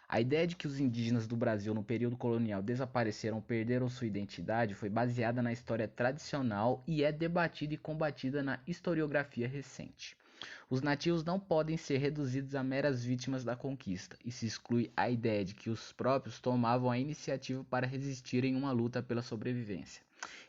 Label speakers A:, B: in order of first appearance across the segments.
A: A ideia de que os indígenas do Brasil no período colonial desapareceram ou perderam sua identidade foi baseada na história tradicional e é debatida e combatida na historiografia recente. Os nativos não podem ser reduzidos a meras vítimas da conquista, e se exclui a ideia de que os próprios tomavam a iniciativa para resistir em uma luta pela sobrevivência.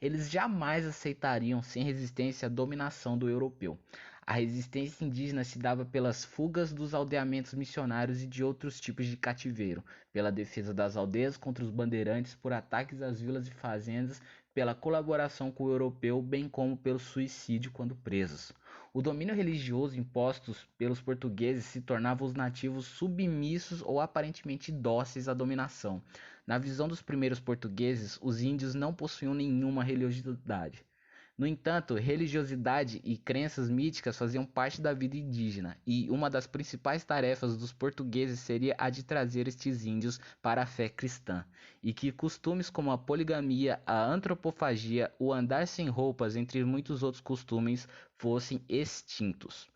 A: Eles jamais aceitariam sem resistência a dominação do europeu. A resistência indígena se dava pelas fugas dos aldeamentos missionários e de outros tipos de cativeiro, pela defesa das aldeias contra os bandeirantes, por ataques às vilas e fazendas, pela colaboração com o europeu, bem como pelo suicídio quando presos. O domínio religioso imposto pelos portugueses se tornava os nativos submissos ou aparentemente dóceis à dominação. Na visão dos primeiros portugueses, os índios não possuíam nenhuma religiosidade. No entanto, religiosidade e crenças míticas faziam parte da vida indígena, e uma das principais tarefas dos portugueses seria a de trazer estes índios para a fé cristã, e que costumes como a poligamia, a antropofagia, o andar sem roupas, entre muitos outros costumes, fossem extintos.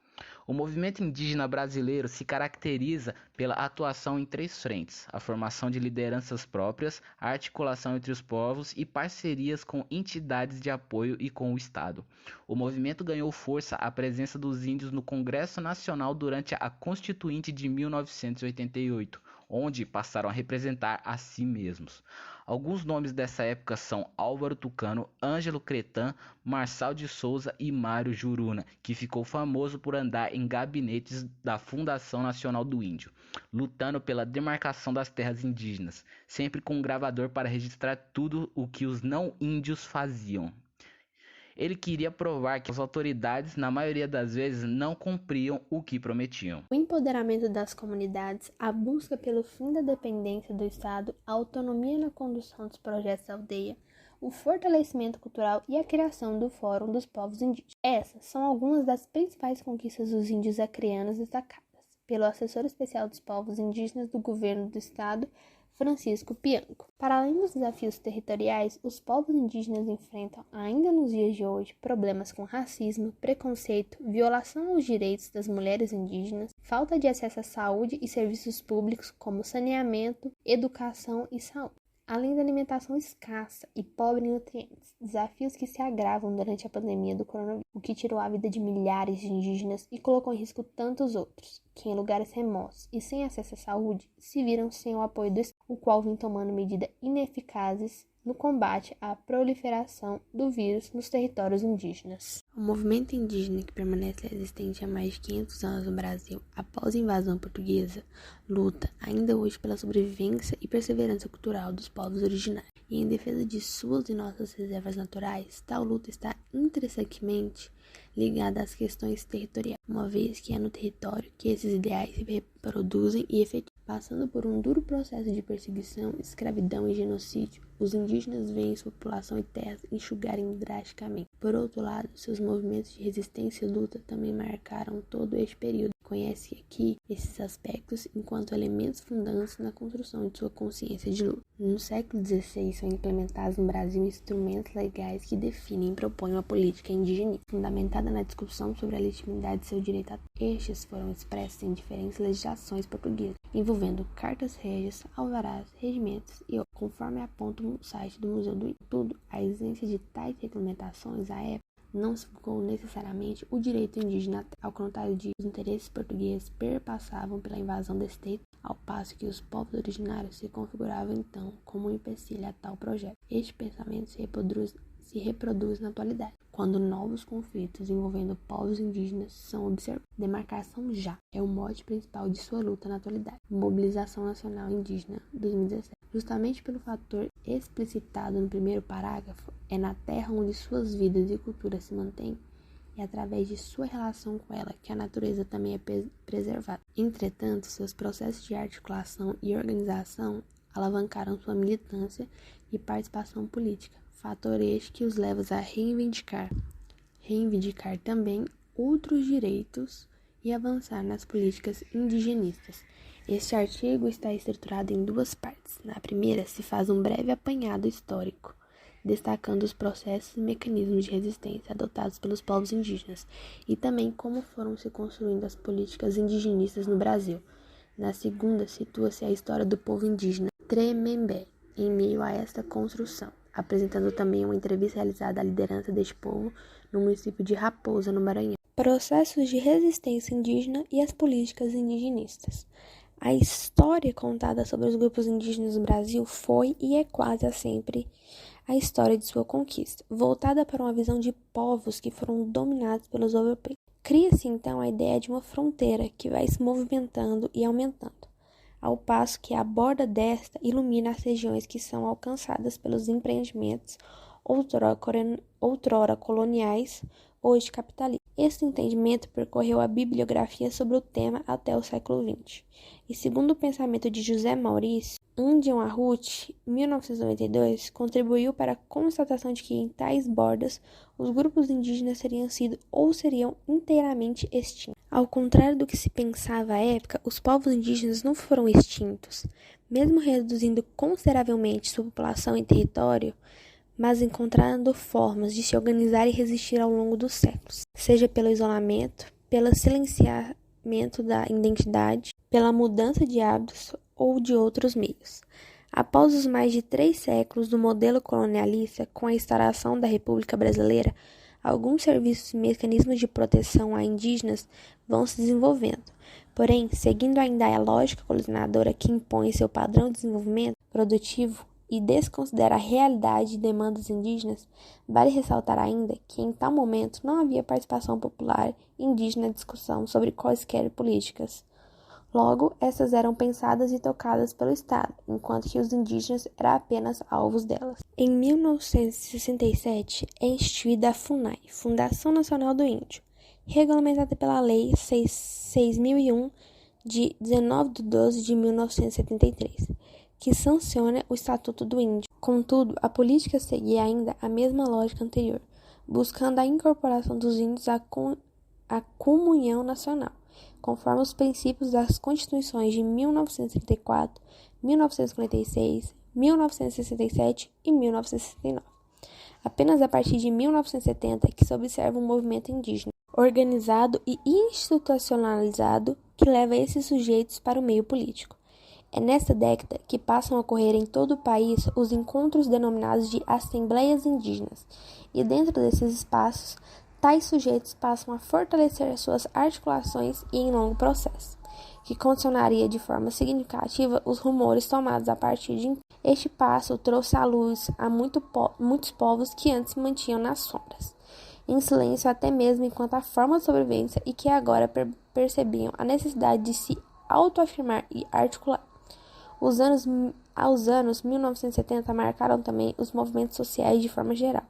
A: O movimento indígena brasileiro se caracteriza pela atuação em três frentes: a formação de lideranças próprias, a articulação entre os povos e parcerias com entidades de apoio e com o Estado. O movimento ganhou força à presença dos índios no Congresso Nacional durante a Constituinte de 1988, onde passaram a representar a si mesmos. Alguns nomes dessa época são Álvaro Tucano, Ângelo Cretan, Marçal de Souza e Mário Juruna, que ficou famoso por andar em gabinetes da Fundação Nacional do Índio, lutando pela demarcação das terras indígenas, sempre com um gravador para registrar tudo o que os não índios faziam. Ele queria provar que as autoridades, na maioria das vezes, não cumpriam o que prometiam.
B: O empoderamento das comunidades, a busca pelo fim da dependência do Estado, a autonomia na condução dos projetos da aldeia, o fortalecimento cultural e a criação do Fórum dos Povos Indígenas. Essas são algumas das principais conquistas dos índios acreanos destacadas pelo assessor especial dos povos indígenas do governo do Estado, Francisco Pianco. Para além dos desafios territoriais, os povos indígenas enfrentam, ainda nos dias de hoje, problemas com racismo, preconceito, violação aos direitos das mulheres indígenas, falta de acesso à saúde e serviços públicos como saneamento, educação e saúde, além da alimentação escassa e pobre em nutrientes, desafios que se agravam durante a pandemia do coronavírus, o que tirou a vida de milhares de indígenas e colocou em risco tantos outros, que em lugares remotos e sem acesso à saúde, se viram sem o apoio do Estado, o qual vem tomando medidas ineficazes no combate à proliferação do vírus nos territórios indígenas. O movimento indígena, que permanece existente há mais de 500 anos no Brasil após a invasão portuguesa, luta ainda hoje pela sobrevivência e perseverança cultural dos povos originários. E em defesa de suas e nossas reservas naturais, tal luta está intrinsecamente ligada às questões territoriais, uma vez que é no território que esses ideais se reproduzem e efetivam. Passando por um duro processo de perseguição, escravidão e genocídio, os indígenas veem sua população e terras enxugarem drasticamente. Por outro lado, seus movimentos de resistência e luta também marcaram todo este período. Conhece aqui esses aspectos enquanto elementos fundantes na construção de sua consciência de luta. No século XVI são implementados no Brasil instrumentos legais que definem e propõem uma política indigenista, fundamentada na discussão sobre a legitimidade de seu direito a estes foram expressos em diferentes legislações portuguesas, envolvendo cartas régias, alvarás, regimentos e outros, conforme aponta o site do Museu do Índio. Tudo, a existência de tais regulamentações à época não significou necessariamente o direito indígena, ao contrário disso, os interesses portugueses perpassavam pela invasão desse território, ao passo que os povos originários se configuravam então como um empecilho a tal projeto. Este pensamento se reproduz na atualidade, quando novos conflitos envolvendo povos indígenas são observados. Demarcação já é o mote principal de sua luta na atualidade. Mobilização Nacional Indígena 2017. Justamente pelo fator explicitado no primeiro parágrafo, é na terra onde suas vidas e culturas se mantêm e através de sua relação com ela que a natureza também é preservada. Entretanto, seus processos de articulação e organização alavancaram sua militância e participação política, fator este que os leva a reivindicar também outros direitos e avançar nas políticas indigenistas. Este artigo está estruturado em duas partes. Na primeira, se faz um breve apanhado histórico, destacando os processos e mecanismos de resistência adotados pelos povos indígenas e também como foram se construindo as políticas indigenistas no Brasil. Na segunda, situa-se a história do povo indígena Tremembé, em meio a esta construção, apresentando também uma entrevista realizada à liderança deste povo no município de Raposa, no Maranhão. Processos de resistência indígena e as políticas indigenistas. A história contada sobre os grupos indígenas no Brasil foi e é quase sempre a história de sua conquista, voltada para uma visão de povos que foram dominados pelos europeus. Cria-se então a ideia de uma fronteira que vai se movimentando e aumentando, ao passo que a borda desta ilumina as regiões que são alcançadas pelos empreendimentos outrora coloniais, hoje capitalistas. Esse entendimento percorreu a bibliografia sobre o tema até o século XX. E segundo o pensamento de José Maurício, Andion Arruti, 1992, contribuiu para a constatação de que em tais bordas os grupos indígenas teriam sido ou seriam inteiramente extintos. Ao contrário do que se pensava à época, os povos indígenas não foram extintos, mesmo reduzindo consideravelmente sua população e território, mas encontrando formas de se organizar e resistir ao longo dos séculos, seja pelo isolamento, pelo silenciamento da identidade, pela mudança de hábitos ou de outros meios. Após os mais de 3 séculos do modelo colonialista, com a instauração da República Brasileira, alguns serviços e mecanismos de proteção a indígenas vão se desenvolvendo. Porém, seguindo ainda a lógica colonizadora que impõe seu padrão de desenvolvimento produtivo e desconsidera a realidade e demandas indígenas, vale ressaltar ainda que em tal momento não havia participação popular indígena na discussão sobre quaisquer políticas. Logo, essas eram pensadas e tocadas pelo Estado, enquanto que os indígenas eram apenas alvos delas. Em 1967, é instituída a FUNAI, Fundação Nacional do Índio, regulamentada pela Lei 6.001, de 19 de 12 de 1973, que sanciona o Estatuto do Índio. Contudo, a política seguia ainda a mesma lógica anterior, buscando a incorporação dos índios à comunhão nacional, conforme os princípios das Constituições de 1934, 1946, 1967 e 1969. Apenas a partir de 1970 que se observa um movimento indígena organizado e institucionalizado que leva esses sujeitos para o meio político. É nesta década que passam a ocorrer em todo o país os encontros denominados de assembleias indígenas, e dentro desses espaços, tais sujeitos passam a fortalecer suas articulações e em longo processo, que condicionaria de forma significativa os rumores tomados a partir de este passo trouxe à luz a muitos povos que antes se mantinham nas sombras, em silêncio até mesmo enquanto a forma de sobrevivência e que agora percebiam a necessidade de se autoafirmar e articular. Os anos 1970 marcaram também os movimentos sociais de forma geral,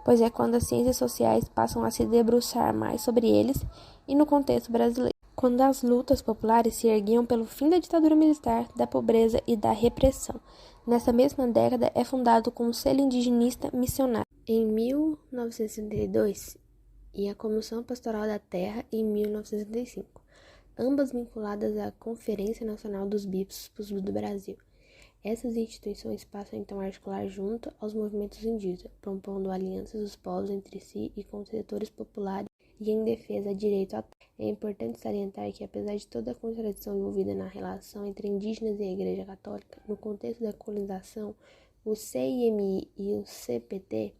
B: pois é quando as ciências sociais passam a se debruçar mais sobre eles e no contexto brasileiro, quando as lutas populares se erguiam pelo fim da ditadura militar, da pobreza e da repressão. Nessa mesma década é fundado o Conselho Indigenista Missionário, em 1962, e a Comissão Pastoral da Terra, em 1965, ambas vinculadas à Conferência Nacional dos Bispos do Brasil. Essas instituições passam então a articular junto aos movimentos indígenas, propondo alianças dos povos entre si e com os setores populares e em defesa do direito à terra. É importante salientar que, apesar de toda a contradição envolvida na relação entre indígenas e a Igreja Católica, no contexto da colonização, o CIMI e o CPT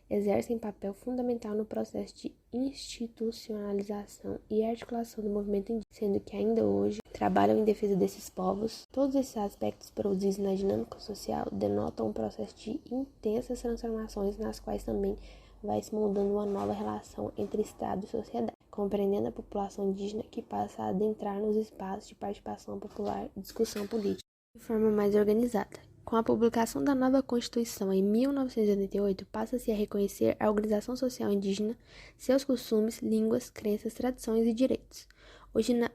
B: exercem papel fundamental no processo de institucionalização e articulação do movimento indígena, sendo que ainda hoje trabalham em defesa desses povos. Todos esses aspectos produzidos na dinâmica social denotam um processo de intensas transformações nas quais também vai se moldando uma nova relação entre Estado e sociedade, compreendendo a população indígena que passa a adentrar nos espaços de participação popular e discussão política de forma mais organizada. Com a publicação da nova Constituição em 1988, passa-se a reconhecer a organização social indígena, seus costumes, línguas, crenças, tradições e direitos,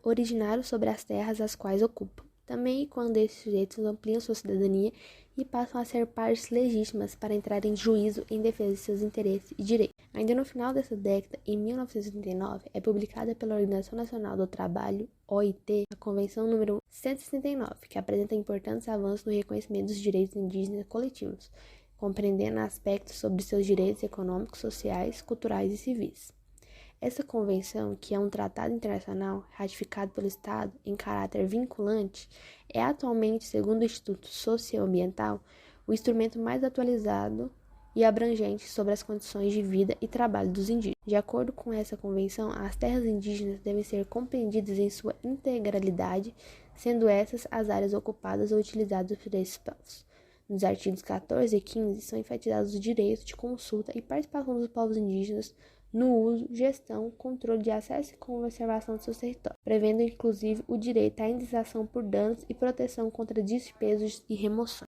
B: originários sobre as terras as quais ocupam. Também quando esses sujeitos ampliam sua cidadania e passam a ser partes legítimas para entrar em juízo em defesa de seus interesses e direitos. Ainda no final dessa década, em 1939, é publicada pela Organização Nacional do Trabalho, OIT, a Convenção número 169, que apresenta importantes avanços no reconhecimento dos direitos indígenas coletivos, compreendendo aspectos sobre seus direitos econômicos, sociais, culturais e civis. Essa convenção, que é um tratado internacional ratificado pelo Estado em caráter vinculante, é atualmente, segundo o Instituto Socioambiental, o instrumento mais atualizado e abrangente sobre as condições de vida e trabalho dos indígenas. De acordo com essa convenção, as terras indígenas devem ser compreendidas em sua integralidade, sendo essas as áreas ocupadas ou utilizadas por esses povos. Nos artigos 14 e 15 são enfatizados os direitos de consulta e participação dos povos indígenas no uso, gestão, controle de acesso e conservação de seus territórios, prevendo inclusive o direito à indenização por danos e proteção contra despejos e remoções.